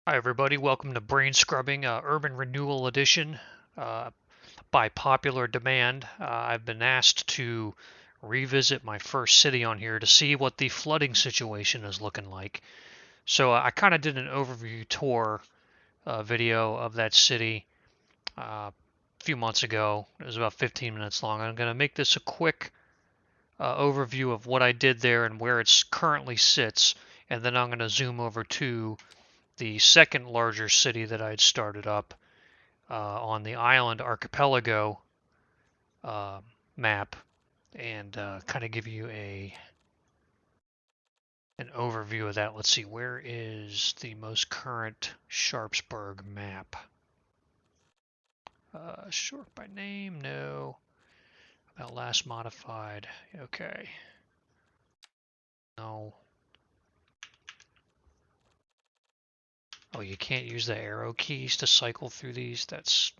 Hi everybody, welcome to Brain Scrubbing Urban Renewal Edition. Uh, by popular demand, I've been asked to revisit my first city on here to see what the flooding situation is looking like. So I kind of did an overview tour video of that city a few months ago. It was about 15 minutes long. I'm going to make this a quick overview of what I did there and where it currently sits, and then I'm going to zoom over to the second larger city that I had started up on the island archipelago uh, map and kind of give you an overview of that. Let's see, where is the most current Sharpsburg map? Short by name, no. About last modified, okay. No. Oh, you can't use the arrow keys to cycle through these? That's...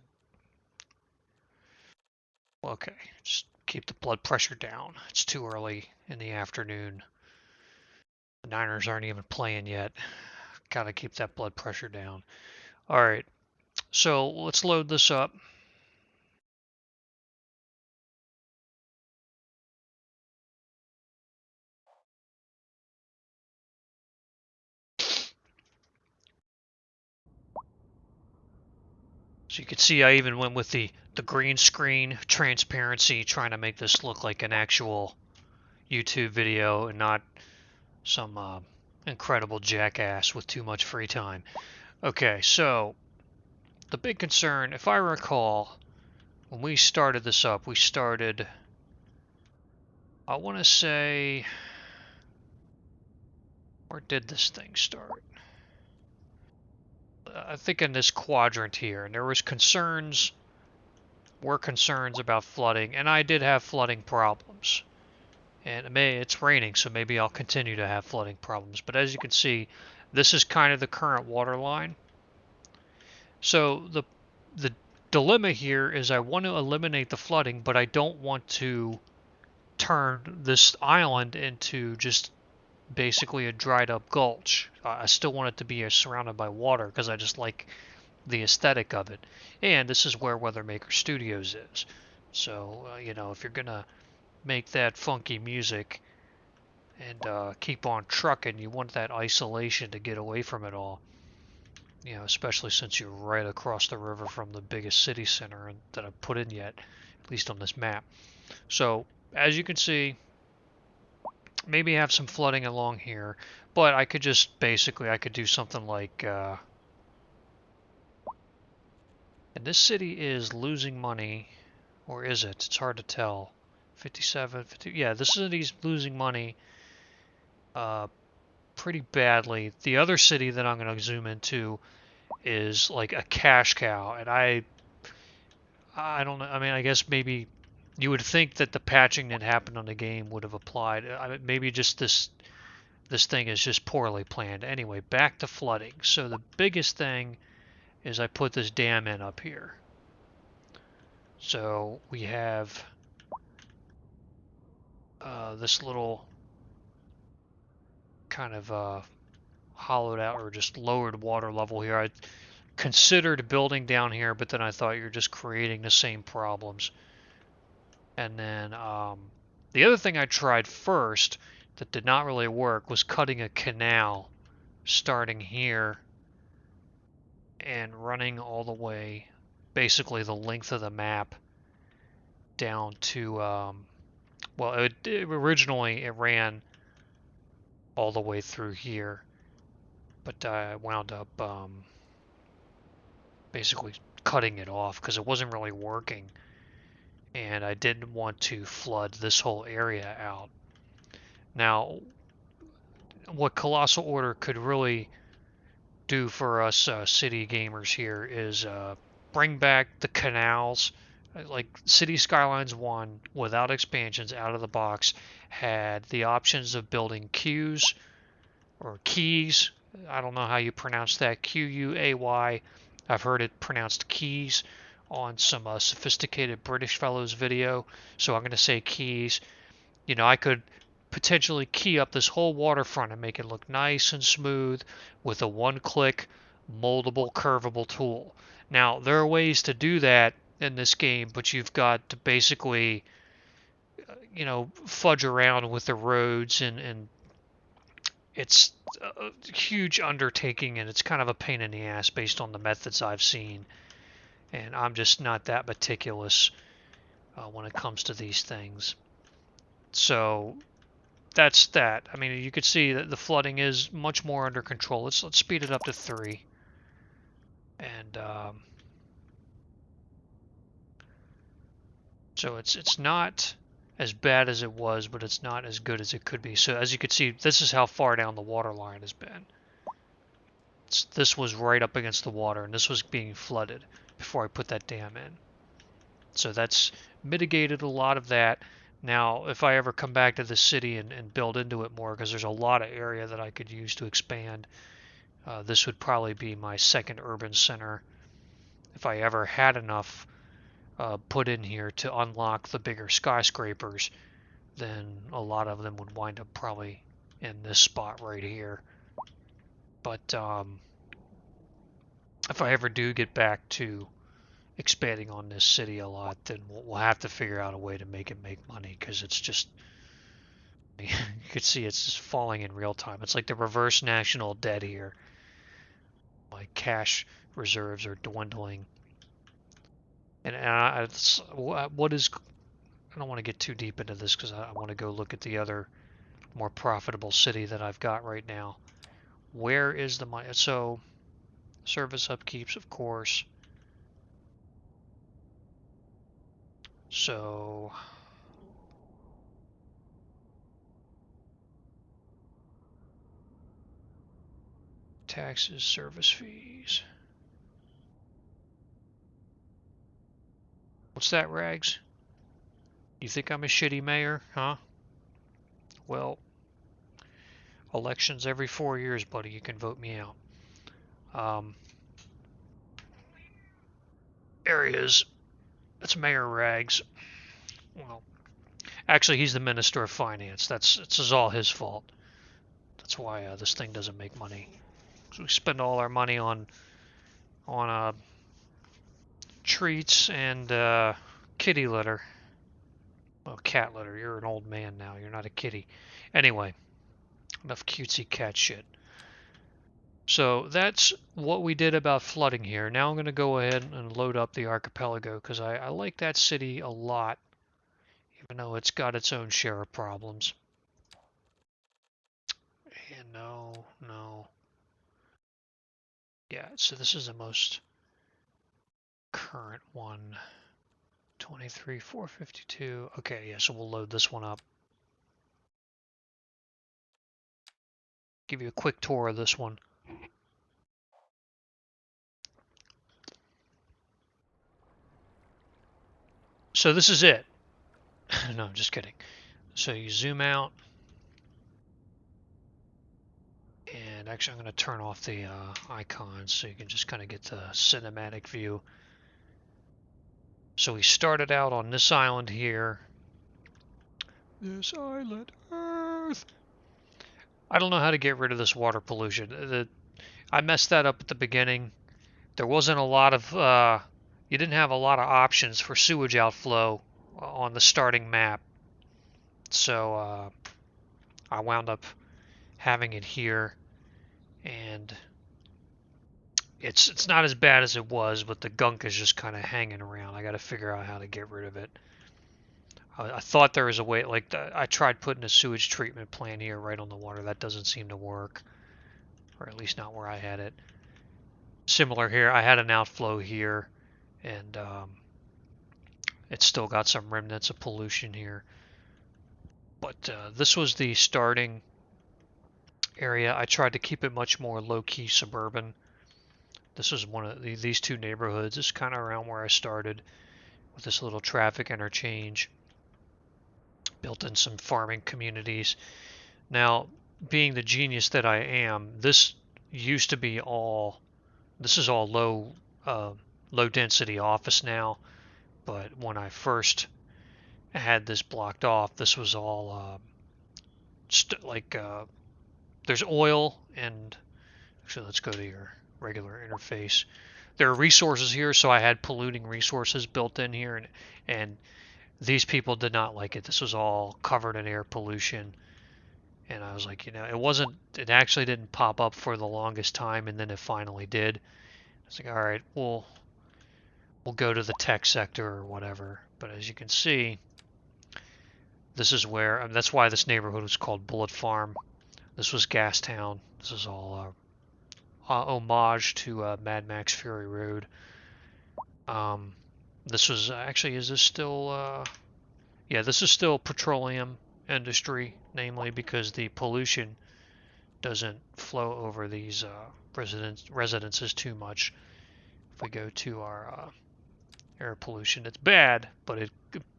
okay, just keep the blood pressure down. It's too early in the afternoon. The Niners aren't even playing yet. Gotta keep that blood pressure down. All right, so let's load this up. So you can see I even went with the green screen transparency, trying to make this look like an actual YouTube video and not some incredible jackass with too much free time. Okay, so the big concern, if I recall, when we started this up, we started, I want to say, where did this thing start? I think in this quadrant here, and there were concerns about flooding, and I did have flooding problems. And it's raining, so maybe I'll continue to have flooding problems. But as you can see, this is kind of the current water line. So the dilemma here is I want to eliminate the flooding, but I don't want to turn this island into just basically a dried up gulch. I still want it to be surrounded by water because I just like the aesthetic of it. And this is where Weathermaker Studios is. So, you know, if you're going to make that funky music and keep on trucking, you want that isolation to get away from it all. You know, especially since you're right across the river from the biggest city center that I've put in yet, at least on this map. So, as you can see, maybe have some flooding along here, but I could just basically, I could do something like, and this city is losing money, or is it? It's hard to tell. 57, 50, yeah, this city's losing money pretty badly. The other city that I'm going to zoom into is like a cash cow, and I don't know. I mean, I guess maybe you would think that the patching that happened on the game would have applied. Maybe just this thing is just poorly planned. Anyway, back to flooding. So the biggest thing is I put this dam in up here. So we have this little kind of hollowed out or just lowered water level here. I considered building down here, but then I thought you're just creating the same problems. And then the other thing I tried first that did not really work was cutting a canal starting here and running all the way, basically the length of the map down to, well, originally it ran all the way through here, but I wound up basically cutting it off because it wasn't really working, and I didn't want to flood this whole area out. Now, what Colossal Order could really do for us city gamers here is bring back the canals. Like City Skylines 1, without expansions, out of the box, had the options of building queues or keys. I don't know how you pronounce that. Quay. I've heard it pronounced keys on some sophisticated British fellows video, so I'm going to say keys. You know, I could potentially key up this whole waterfront and make it look nice and smooth with a one-click moldable, curvable tool. Now, there are ways to do that in this game, but you've got to basically, fudge around with the roads, and it's a huge undertaking, and it's kind of a pain in the ass based on the methods I've seen. And I'm just not that meticulous when it comes to these things. So that's that. I mean, you could see that the flooding is much more under control. Let's speed it up to 3. And so it's not as bad as it was, but it's not as good as it could be. So as you can see, this is how far down the water line has been. This was right up against the water, and this was being flooded before I put that dam in. So that's mitigated a lot of that. Now, if I ever come back to the city and build into it more, because there's a lot of area that I could use to expand, this would probably be my second urban center. If I ever had enough put in here to unlock the bigger skyscrapers, then a lot of them would wind up probably in this spot right here. But if I ever do get back to expanding on this city a lot, then we'll have to figure out a way to make it make money, because it's just, you can see it's just falling in real time. It's like the reverse national debt here. My cash reserves are dwindling. And what is, I don't want to get too deep into this because I want to go look at the other more profitable city that I've got right now. Where is the money? So service upkeeps, of course. So taxes, service fees. What's that, Rags? You think I'm a shitty mayor, huh? Well, elections every 4 years, buddy. You can vote me out. Areas. That's Mayor Rags. Well, actually, he's the Minister of Finance. This is all his fault. That's why this thing doesn't make money. So we spend all our money on treats and kitty litter. Well, cat litter. You're an old man now. You're not a kitty. Anyway, enough cutesy cat shit. So that's what we did about flooding here. Now I'm going to go ahead and load up the archipelago, because I like that city a lot, even though it's got its own share of problems. And no. Yeah, so this is the most current one. 23,452. Okay, yeah, so we'll load this one up. Give you a quick tour of this one. So this is it. No, I'm just kidding. So you zoom out. And actually, I'm going to turn off the icons so you can just kind of get the cinematic view. So we started out on this island here. This island, Earth. I don't know how to get rid of this water pollution. I messed that up at the beginning. There wasn't a lot of, you didn't have a lot of options for sewage outflow on the starting map. So I wound up having it here, and it's not as bad as it was, but the gunk is just kind of hanging around. I got to figure out how to get rid of it. I thought there was a way, like I tried putting a sewage treatment plant here right on the water. That doesn't seem to work, or at least not where I had it. Similar here, I had an outflow here, and it's still got some remnants of pollution here. But this was the starting area. I tried to keep it much more low-key suburban. This was one of these two neighborhoods. This is kind of around where I started, with this little traffic interchange. Built in some farming communities. Now, being the genius that I am, this used to be all, this is all low density office now, but when I first had this blocked off, this was all there's oil, and actually let's go to your regular interface. There are resources here, so I had polluting resources built in here, and these people did not like it. This was all covered in air pollution, and I was like, it actually didn't pop up for the longest time, and then it finally did. I was like, all right, we'll go to the tech sector or whatever. But as you can see, this is where, that's why this neighborhood was called Bullet Farm. This was Gastown. This is all homage to Mad Max Fury Road. This was actually, is this still, yeah, this is still petroleum industry, namely because the pollution doesn't flow over these residences too much. If we go to our air pollution, it's bad, but it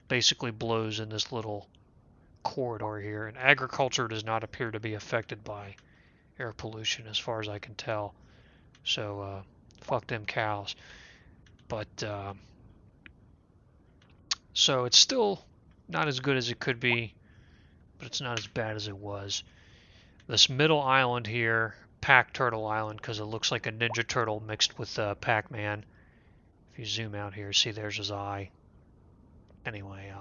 basically blows in this little corridor here, and agriculture does not appear to be affected by air pollution as far as I can tell. So fuck them cows. But so it's still not as good as it could be, but it's not as bad as it was. This middle island here, Pack Turtle Island, because it looks like a Ninja Turtle mixed with Pac-Man. If you zoom out here, see there's his eye. Anyway,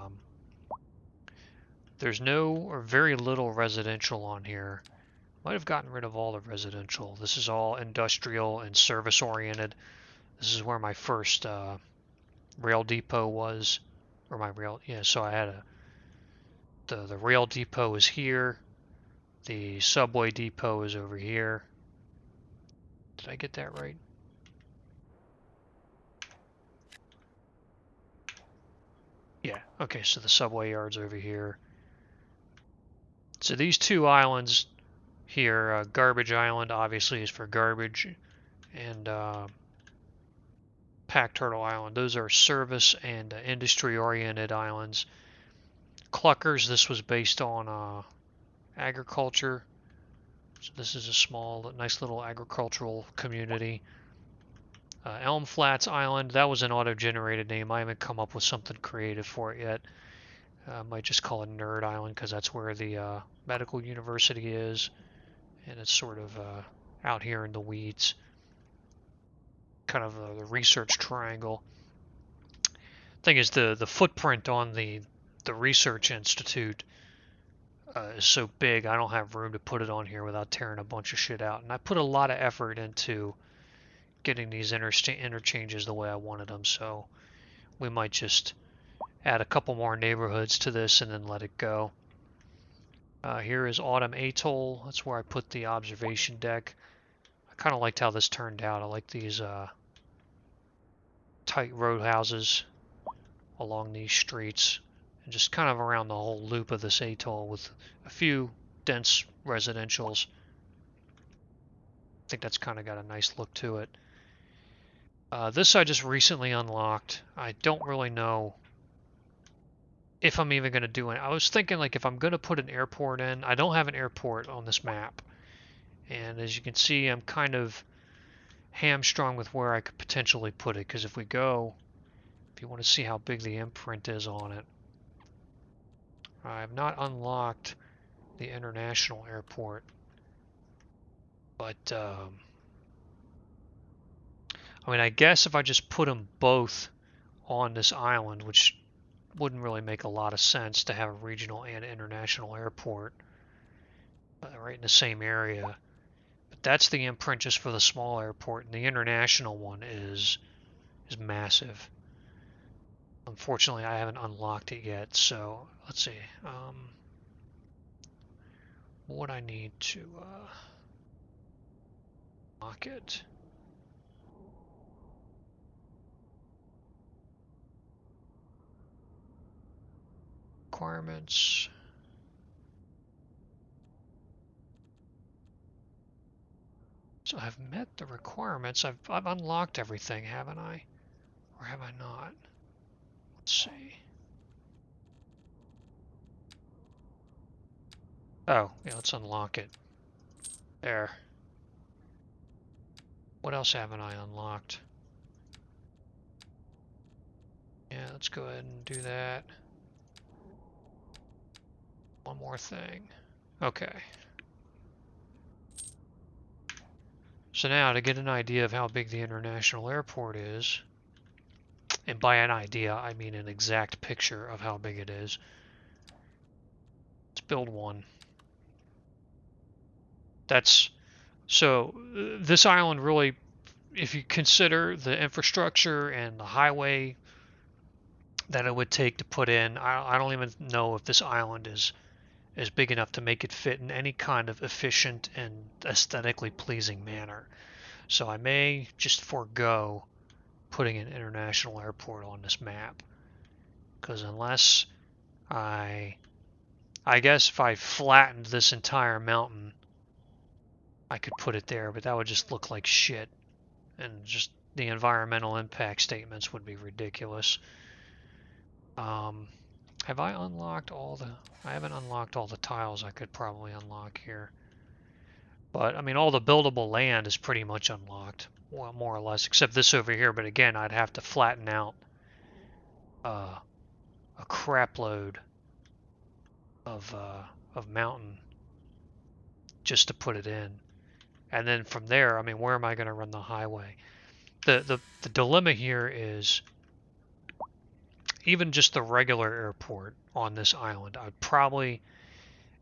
there's no or very little residential on here. Might have gotten rid of all the residential. This is all industrial and service oriented. This is where my first rail depot was, or my rail, yeah, so I had the rail depot is here. The subway depot is over here. Did I get that right? Yeah, okay, so the subway yard's over here. So these two islands here, Garbage Island obviously is for garbage, and Pack Turtle Island, those are service and industry-oriented islands. Cluckers, this was based on agriculture. So this is a small, nice little agricultural community. Elm Flats Island, that was an auto-generated name. I haven't come up with something creative for it yet. Might just call it Nerd Island because that's where the medical university is, and it's sort of out here in the weeds, kind of the research triangle. Thing is, the footprint on the research institute is so big, I don't have room to put it on here without tearing a bunch of shit out. And I put a lot of effort into getting these interchanges the way I wanted them, so we might just add a couple more neighborhoods to this and then let it go. Here is Autumn Atoll. That's where I put the observation deck. I kind of liked how this turned out. I like these tight road houses along these streets, and just kind of around the whole loop of this atoll with a few dense residentials. I think that's kind of got a nice look to it. This I just recently unlocked. I don't really know if I'm even going to do it. I was thinking, like, if I'm going to put an airport in, I don't have an airport on this map. And as you can see, I'm kind of hamstrung with where I could potentially put it, because if we go, if you want to see how big the imprint is on it, I have not unlocked the international airport, but I mean, I guess if I just put them both on this island, which wouldn't really make a lot of sense to have a regional and international airport right in the same area. But that's the imprint just for the small airport, and the international one is massive. Unfortunately, I haven't unlocked it yet, so let's see. What I need to unlock it. Requirements. So I've met the requirements. I've unlocked everything, haven't I? Or have I not? Let's see. Oh, yeah, let's unlock it. There. What else haven't I unlocked? Yeah, let's go ahead and do that. One more thing. Okay. So now to get an idea of how big the international airport is, and by an idea I mean an exact picture of how big it is, let's build one. So this island really, if you consider the infrastructure and the highway that it would take to put in, I don't even know if this island is big enough to make it fit in any kind of efficient and aesthetically pleasing manner. So I may just forego putting an international airport on this map, because unless I guess if I flattened this entire mountain, I could put it there, but that would just look like shit, and just the environmental impact statements would be ridiculous. Have I unlocked all the... I haven't unlocked all the tiles I could probably unlock here. But, I mean, all the buildable land is pretty much unlocked, well, more or less, except this over here. But again, I'd have to flatten out a crap load of mountain just to put it in. And then from there, I mean, where am I going to run the highway? The dilemma here is even just the regular airport on this island, I'd probably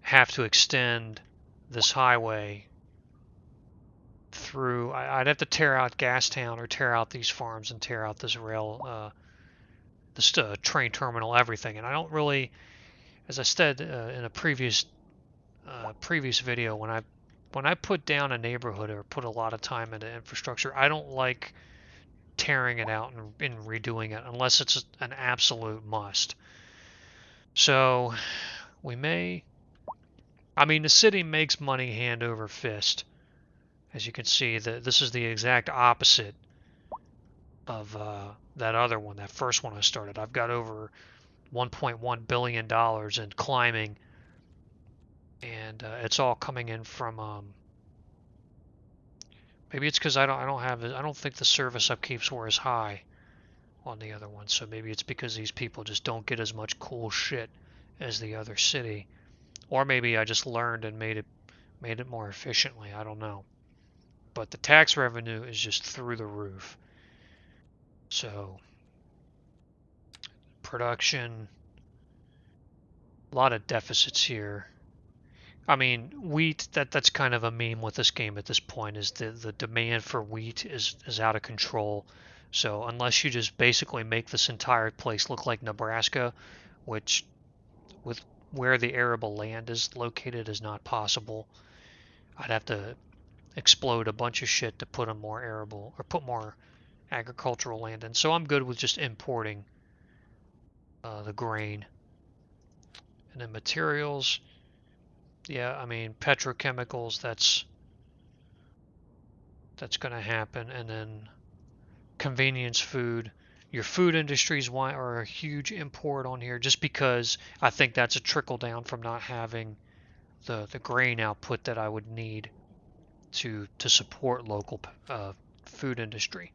have to extend this highway through. I'd have to tear out Gastown or tear out these farms and tear out this this train terminal, everything. And I don't really, as I said in a previous video, when I put down a neighborhood or put a lot of time into infrastructure, I don't like tearing it out and redoing it unless it's an absolute must. So we may, I mean, the city makes money hand over fist. As you can see, this is the exact opposite of that other one, that first one I started. I've got over $1.1 billion in climbing, and it's all coming in from maybe it's because I don't think the service upkeeps were as high on the other one, so maybe it's because these people just don't get as much cool shit as the other city, or maybe I just learned and made it more efficiently. I don't know, but the tax revenue is just through the roof. So production, a lot of deficits here. I mean, wheat, that's kind of a meme with this game at this point, is the demand for wheat is out of control. So unless you just basically make this entire place look like Nebraska, which with where the arable land is located is not possible, I'd have to explode a bunch of shit to put a more arable or put more agricultural land in. So I'm good with just importing the grain. And then materials, yeah, I mean petrochemicals, that's going to happen. And then convenience food, your food industries are a huge import on here, just because I think that's a trickle down from not having the grain output that I would need to support local food industry.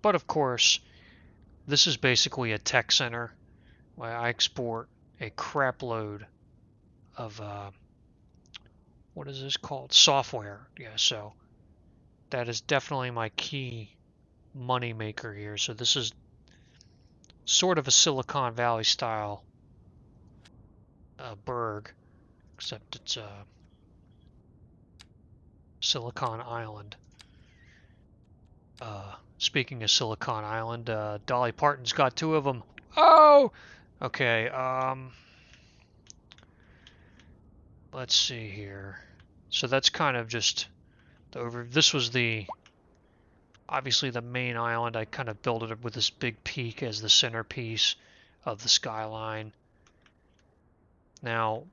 But of course, this is basically a tech center where I export a crap load of what is this called? Software. Yeah, so that is definitely my key money maker here. So this is sort of a Silicon Valley style burg, except it's Silicon Island. Speaking of Silicon Island, Dolly Parton's got two of them. Oh! Okay, let's see here. So that's kind of just this was obviously the main island. I kind of built it with this big peak as the centerpiece of the skyline. Now,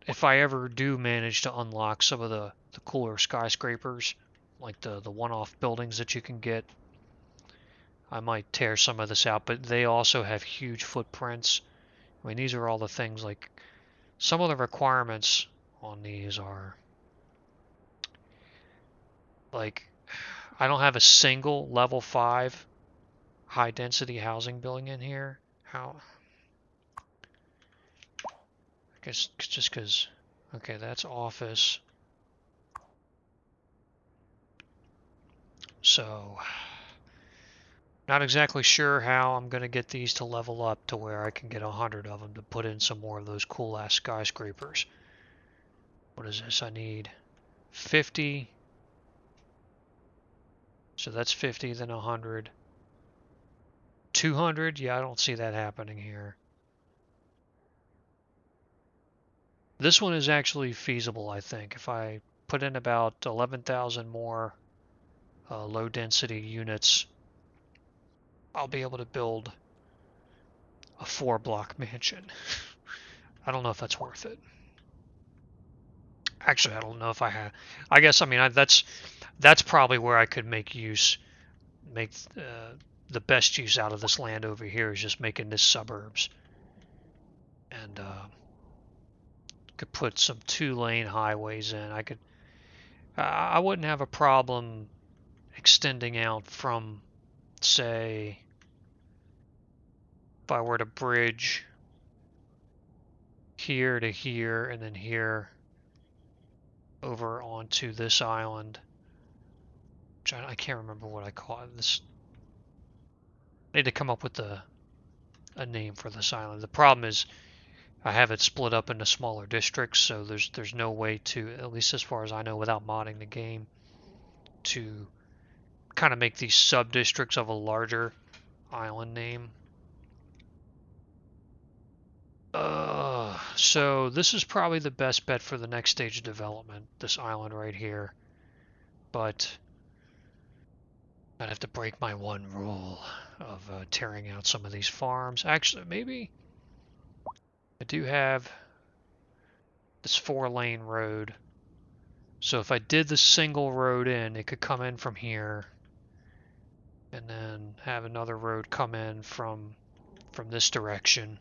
if I ever do manage to unlock some of the cooler skyscrapers, like the one-off buildings that you can get, I might tear some of this out, but they also have huge footprints. I mean, these are all the things, like, some of the requirements on these are, like, I don't have a single level 5 high density housing building in here. How? I guess just because, okay, that's office. So, not exactly sure how I'm going to get these to level up to where I can get 100 of them to put in some more of those cool-ass skyscrapers. What is this? I need 50. So that's 50, then 100. 200? Yeah, I don't see that happening here. This one is actually feasible, I think. If I put in about 11,000 more low-density units, I'll be able to build a 4-block mansion. I don't know if that's worth it. Actually, I don't know if I have. I guess, I mean, that's probably where I could make the best use out of this land over here is just making this suburbs. And could put some 2-lane highways in. I wouldn't have a problem extending out from, say, if I were to bridge here to here and then here over onto this island, which I can't remember what I call it. This, I need to come up with a name for this island. The problem is I have it split up into smaller districts, so there's no way to, at least as far as I know, without modding the game, to kind of make these sub-districts of a larger island name. So this is probably the best bet for the next stage of development, this island right here. But I'd have to break my one rule of tearing out some of these farms. Actually, maybe I do have this 4-lane road. So if I did the single road in, it could come in from here and then have another road come in from this direction.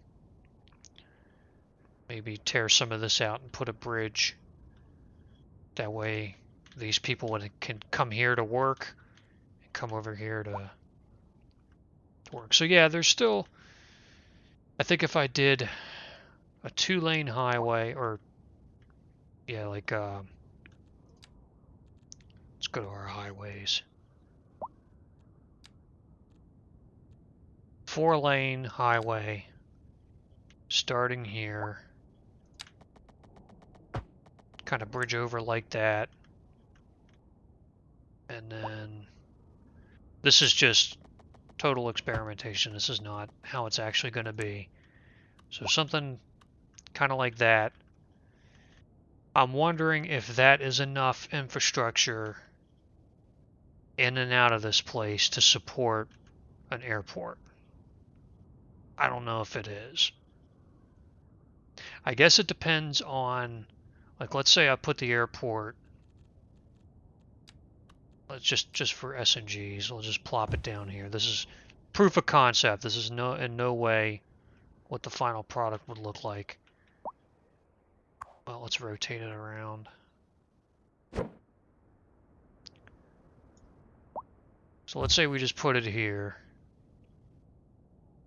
Maybe tear some of this out and put a bridge. That way these people can come here to work and come over here to work. So yeah, there's still, I think if I did a 2-lane highway, or yeah, like let's go to our highways. 4-lane highway starting here, kind of bridge over like that, and then this is just total experimentation. This is not how it's actually going to be. So something kind of like that. I'm wondering if that is enough infrastructure in and out of this place to support an airport. I don't know if it is. I guess it depends on, like, let's say I put the airport, let's just for SNGs, we'll just plop it down here. This is proof of concept. This is in no way what the final product would look like. Well, let's rotate it around. So let's say we just put it here,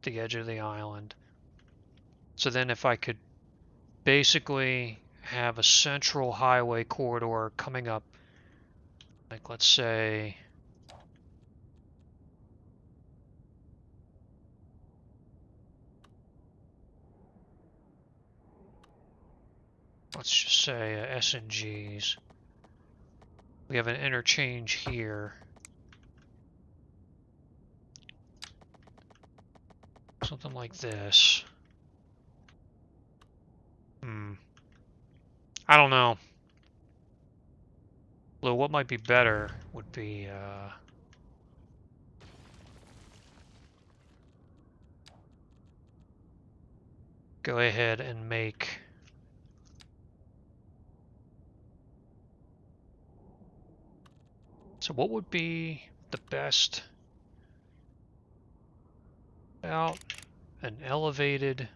the edge of the island. So then if I could basically have a central highway corridor coming up, like let's say let's just say SNGs. We have an interchange here. Something like this. I don't know. Although what might be better would be go ahead and make so what would be the best about an elevated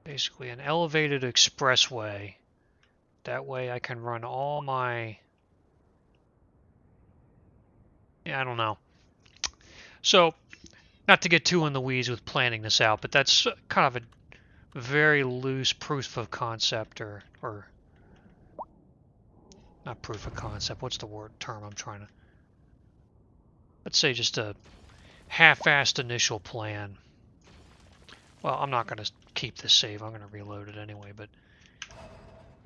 basically an elevated expressway. That way I can run all my, yeah, I don't know. So not to get too in the weeds with planning this out, but that's kind of a very loose proof of concept, or not proof of concept, what's the term I'm trying to, let's say just a half-assed initial plan. Well, I'm not going to keep this save, I'm going to reload it anyway, but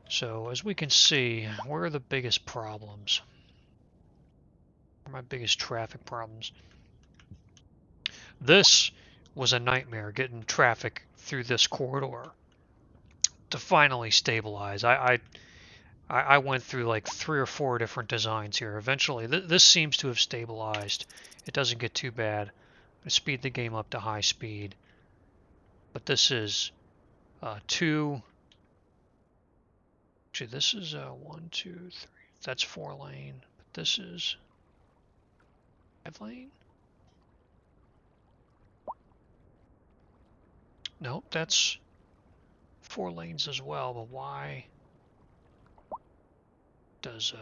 so as we can see, where are the biggest problems? Where are my biggest traffic problems? This was a nightmare, getting traffic through this corridor to finally stabilize. I went through like 3 or 4 different designs here. Eventually, this seems to have stabilized. It doesn't get too bad. I speed the game up to high speed. But this is 2. Actually, this is 1, 2, 3. That's 4 lane. But this is 5 lane. Nope, that's 4 lanes as well. But why does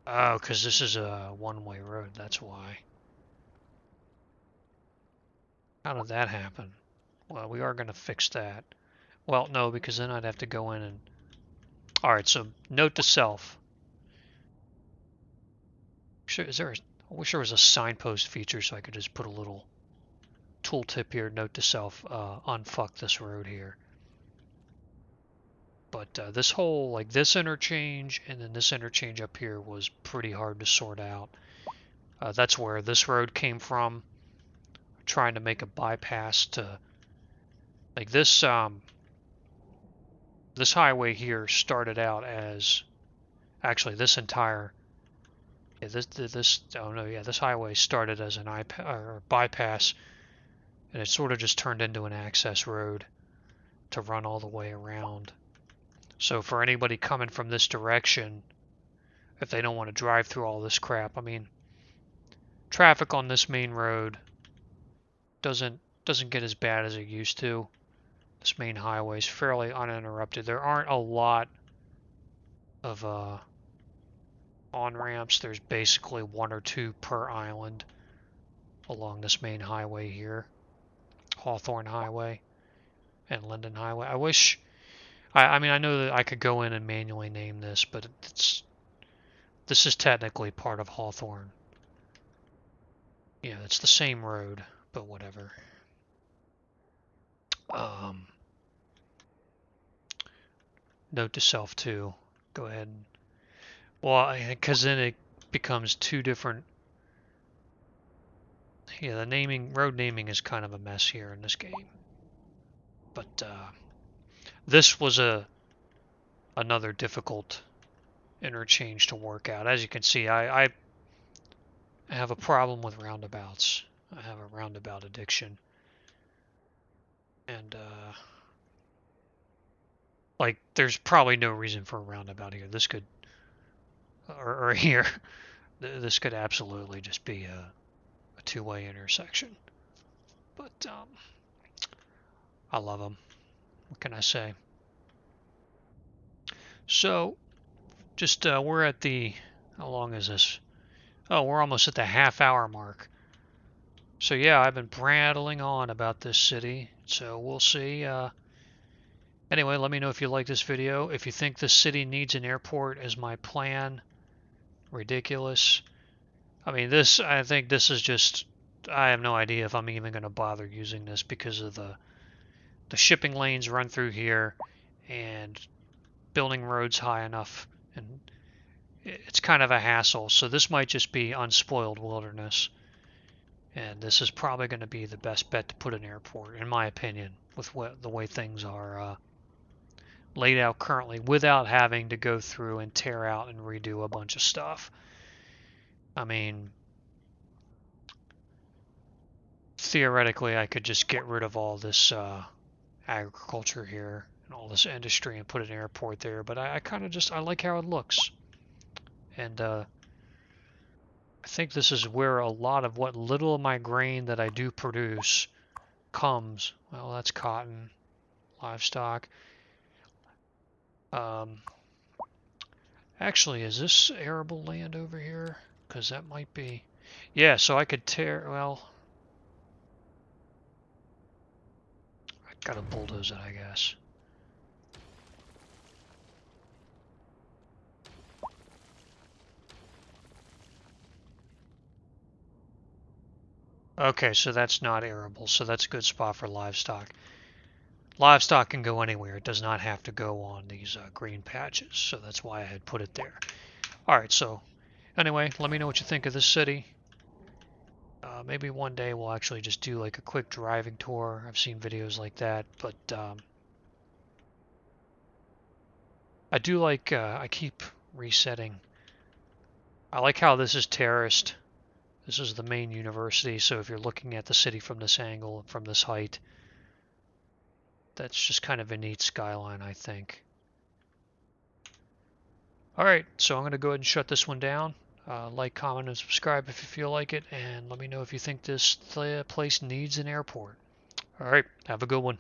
oh, because this is a one-way road, that's why. How did that happen? Well, we are going to fix that. Well, no, because then I'd have to go in and... Alright, so note to self. I wish there was a signpost feature so I could just put a little tooltip here, note to self, unfuck this road here. But this whole, like this interchange and then this interchange up here was pretty hard to sort out. That's where this road came from. Trying to make a bypass to, like this, this highway here started out as, actually this entire, yeah, this highway started as an bypass, and it sort of just turned into an access road to run all the way around. So for anybody coming from this direction, if they don't want to drive through all this crap, I mean, traffic on this main road doesn't get as bad as it used to. This main highway is fairly uninterrupted. There aren't a lot of on-ramps. There's basically 1 or 2 per island along this main highway here. Hawthorne Highway and Linden Highway. I wish... I mean, I know that I could go in and manually name this, but this is technically part of Hawthorne. Yeah, it's the same road, but whatever. Note to self too. Go ahead. Well, because then it becomes 2 different. Yeah, the road naming is kind of a mess here in this game. But this was another difficult interchange to work out. As you can see, I have a problem with roundabouts. I have a roundabout addiction. And like, there's probably no reason for a roundabout here. This could, or here, this could absolutely just be a 2-way intersection. But I love them. What can I say? So, just we're at the, how long is this? Oh, we're almost at the half-hour mark. So yeah, I've been prattling on about this city. So we'll see. Anyway, let me know if you like this video. If you think this city needs an airport as my plan, ridiculous. I mean, I think this is just, I have no idea if I'm even going to bother using this because of the shipping lanes run through here and building roads high enough, and it's kind of a hassle. So this might just be unspoiled wilderness, and this is probably going to be the best bet to put an airport, in my opinion, with the way things are laid out currently, without having to go through and tear out and redo a bunch of stuff. I mean, theoretically, I could just get rid of all this agriculture here and all this industry and put an airport there, but I kind of just, I like how it looks. And I think this is where a lot of what little of my grain that I do produce comes. Well, that's cotton, livestock. Actually, is this arable land over here? Because that might be... Yeah, so I could tear, well, I gotta bulldoze it, I guess. Okay, so that's not arable, so that's a good spot for livestock. Livestock can go anywhere. It does not have to go on these green patches, so that's why I had put it there. Alright, so anyway, let me know what you think of this city. Maybe one day we'll actually just do like a quick driving tour. I've seen videos like that, but I do like, I keep resetting. I like how this is terraced. This is the main university, so if you're looking at the city from this angle, from this height, that's just kind of a neat skyline, I think. Alright, so I'm going to go ahead and shut this one down. Like, comment, and subscribe if you feel like it, and let me know if you think this place needs an airport. Alright, have a good one.